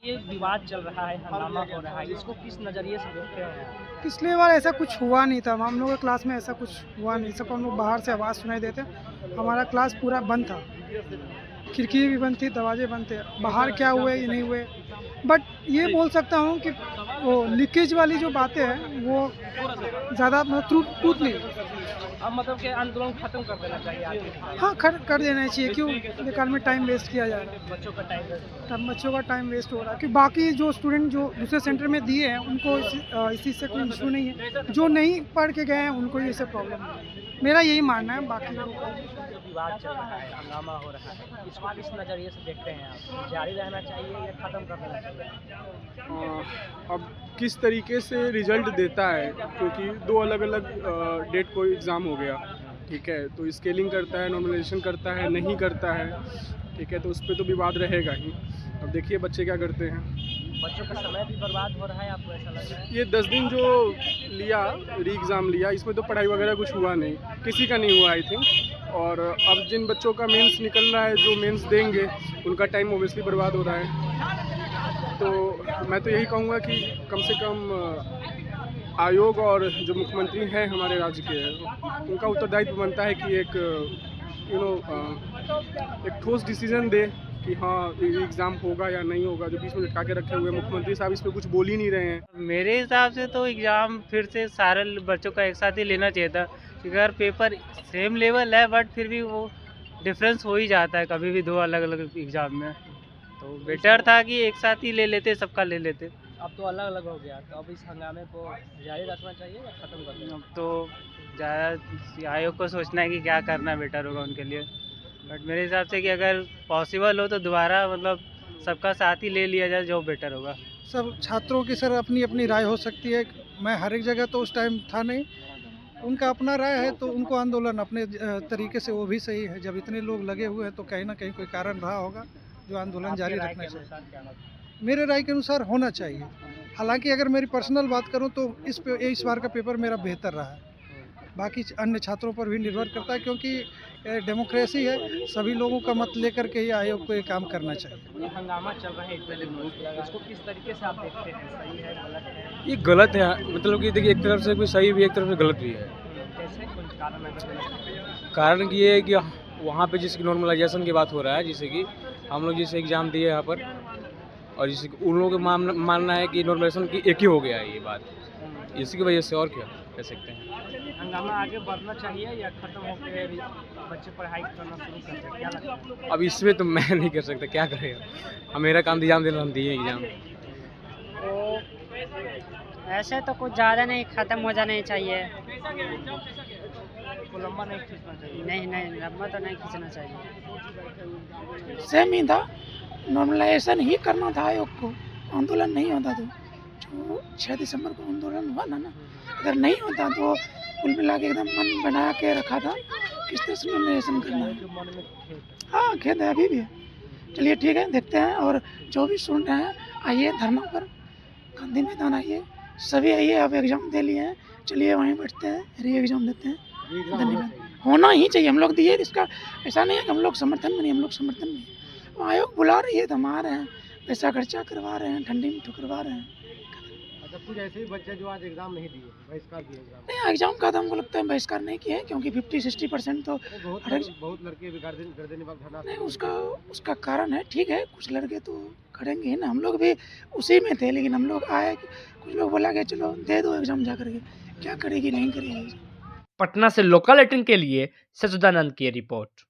ये विवाद चल रहा है, हंगामा हो रहा है, इसको किस नज़रिए से देखते हैं आप? पिछले बार ऐसा कुछ हुआ नहीं था, हम लोगों के क्लास में ऐसा कुछ हुआ नहीं। सब हम लोग बाहर से आवाज़ सुनाई देते, हमारा क्लास पूरा बंद था, खिड़की भी बंद थी, दरवाजे बंद थे। बाहर क्या हुए ये नहीं हुए, बट ये बोल सकता हूँ कि वो लीकेज वाली जो बातें हैं वो ज़्यादा मतलब ट्रूथ नहीं। अब मतलब कि आंदोलन खत्म कर देना चाहिए आगे, हाँ, कर देना चाहिए। क्यों बेकार में टाइम वेस्ट किया जा रहा है? बच्चों का टाइम वेस्ट। तब बच्चों का टाइम वेस्ट हो रहा है कि बाकी जो स्टूडेंट जो दूसरे सेंटर में दिए हैं उनको इसी से कोई इशू नहीं है, जो नहीं पढ़ के गए हैं उनको ही इससे प्रॉब्लम है। मेरा यही मानना है। बाकी लोगों का जो विवाद चल रहा है, हंगामा हो रहा है, इसको किस नज़रिए से देखते हैं आप? जारी रहना चाहिए या खत्म कर देना चाहिए? अब किस तरीके से रिजल्ट देता है, क्योंकि दो अलग अलग डेट को एग्ज़ाम हो गया, ठीक है, तो स्केलिंग करता है, नॉर्मलाइजेशन करता है, नहीं करता है, ठीक है, तो उस पर तो विवाद रहेगा ही। अब देखिए बच्चे क्या करते हैं। बच्चों का समय भी बर्बाद हो रहा है, आपको ऐसा लग रहा है? ये 10 दिन जो लिया, री एग्ज़ाम लिया, इसमें तो पढ़ाई वगैरह कुछ हुआ नहीं, किसी का नहीं हुआ आई थिंक। और अब जिन बच्चों का मेंस निकल रहा है, जो मेंस देंगे, उनका टाइम ओबियसली बर्बाद हो रहा है। तो मैं तो यही कहूँगा कि कम से कम आयोग और जो मुख्यमंत्री हैं हमारे राज्य के, उनका उत्तरदायित्व बनता है कि एक एक ठोस डिसीजन दे कि हाँ एग्ज़ाम होगा या नहीं होगा। जो बीच में लटका के रखे हुए मुख्यमंत्री साहब इस पर कुछ बोल ही नहीं रहे हैं। मेरे हिसाब से तो एग्ज़ाम फिर से सारे बच्चों का एक साथ ही लेना चाहिए था, क्योंकि अगर पेपर सेम लेवल है बट फिर भी वो डिफरेंस हो ही जाता है कभी भी दो अलग अलग एग्ज़ाम में। तो बेटर था कि एक साथ ही ले लेते, सबका ले लेते। अब तो अलग अलग हो गया, तो अब इस हंगामे को जारी रखना चाहिए या खत्म कर देना? अब तो ज़्यादा आयोग को सोचना है कि क्या करना बेटर होगा उनके लिए। बट मेरे हिसाब से कि अगर पॉसिबल हो तो दोबारा मतलब सबका साथ ही ले लिया जाए, जो बेटर होगा। सब छात्रों की सर अपनी अपनी राय हो सकती है। मैं हर एक जगह तो उस टाइम था नहीं, उनका अपना राय है, तो उनको आंदोलन अपने तरीके से वो भी सही है। जब इतने लोग लगे हुए हैं तो कहीं ना कहीं कोई कारण रहा होगा जो आंदोलन जारी आपकी राय रखना के चाहिए। अनुसार क्या लगता है? मेरे राय के अनुसार होना चाहिए। हालांकि अगर मेरी पर्सनल बात करूं तो इस बार का पेपर मेरा बेहतर रहा है। बाकी अन्य छात्रों पर भी निर्भर करता है, क्योंकि डेमोक्रेसी है, सभी लोगों का मत लेकर के ही आयोग को ये काम करना चाहिए। ये हंगामा चल रहा है इतने दिनों से, इसको किस तरीके से आप देखते हैं? सही है, गलत है? ये गलत है, मतलब कि देखिए एक तरफ से कोई सही भी एक तरफ से गलत भी है। कैसे, कुछ कारण अगर गलत? कारण कि ये है कि वहाँ पे जिसकी नॉर्मलाइजेशन की बात हो रहा है, जैसे कि हम लोग जैसे एग्ज़ाम दिए यहाँ पर, और जैसे कि उन लोगों का मानना है कि नॉर्मलाइजेशन की एक ही हो गया है ये बात, इसी की वजह से। और क्या कह सकते हैं। हंगामा आगे बढ़ना चाहिए या खत्म होकर बच्चे पढ़ाई करना शुरू कर दें, क्या लगता है? अब इसमें तो मैं नहीं कर सकता, क्या करेगा। हम मेरा काम एग्ज़ाम देना, हम दिए एग्ज़ाम। तो ऐसे तो कुछ ज़्यादा नहीं, ख़त्म हो जाना चाहिए। इसको लंबा नहीं खींचना चाहिए। नहीं, लंबा तो नहीं खींचना चाहिए। सेम ही था, नॉर्मलाइजेशन ही करना था आयोग को, आंदोलन नहीं होता तो। जो 6 दिसंबर को आंदोलन हुआ ना, अगर नहीं होता तो कुल मिला के एकदम मन बना के रखा था किस तरह से नॉर्मलाइजेशन करना है। जो मन में खेत है। हाँ, खेद है, अभी भी है। चलिए ठीक है, देखते हैं। और जो भी सुन रहे हैं आइए धरना पर, गांधी मैदान आइए, सभी आइए। आप एग्ज़ाम दे लिए हैं, चलिए वहीं बैठते हैं, री एग्ज़ाम देते हैं। धन्यवाद। होना ही चाहिए, हम लोग दिए, इसका ऐसा नहीं है कि हम लोग समर्थन में नहीं, हम लोग समर्थन में। आयोग बुला रही है तो हम आ रहे हैं, पैसा खर्चा करवा रहे हैं, ठंडी में ठुकरवा रहे हैं। अच्छा, कुछ ऐसे ही बच्चे जो आज एग्जाम नहीं दिए, बहिष्कार किए एग्जाम। नहीं, एग्ज़ाम का तो हमको लगता है बहिष्कार नहीं किया है, क्योंकि 50-60% तो बहुत लड़के भी गर्दन पर धरना। नहीं, उसका कारण है, ठीक है, कुछ लड़के तो करेंगे ही ना। हम लोग भी उसी में थे, लेकिन हम लोग आए, कुछ लोग बोला कि चलो दे दो एग्ज़ाम जा करके, क्या करेगी नहीं करेगी। पटना से लोकल 18 के लिए सच्चिदानंद की रिपोर्ट।